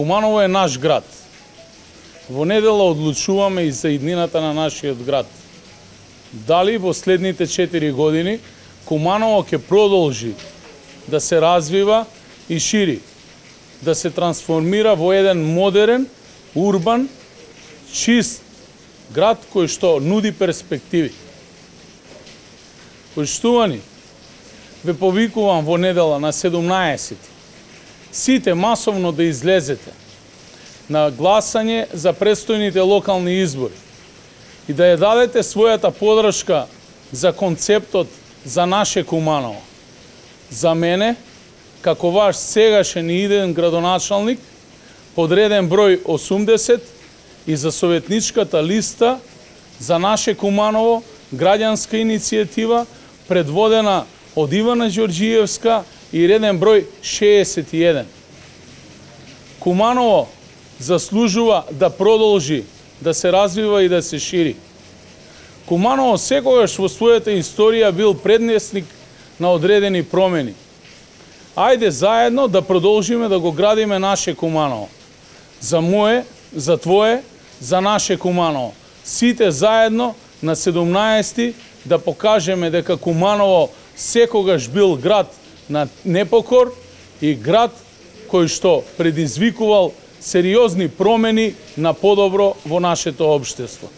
Куманово е наш град. Во недела одлучуваме и за иднината на нашиот град. Дали во следните 4 години Куманово ќе продолжи да се развива и шири, да се трансформира во еден модерен, урбан, чист град кој што нуди перспективи. Почитувани, ве повикувам во недела на 17. Сите масовно да излезете на гласање за предстојните локални избори и да ја дадете својата подршка за концептот за наше Куманово. За мене, како ваш сегашен и идеен градоначалник, подреден број 80 и за советничката листа за наше Куманово, граѓанска иницијатива, предводена од Ивана Ѓорѓиевска и реден број 61. Куманово заслужува да продолжи да се развива и да се шири. Куманово секогаш во својата историја бил преднесник на одредени промени. Ајде заедно да продолжиме да го градиме наше Куманово. За мое, за твое, за наше Куманово. Сите заедно на 17 да покажеме дека Куманово секогаш бил град на непокор и град кој што предизвикувал сериозни промени на подобро во нашето општество.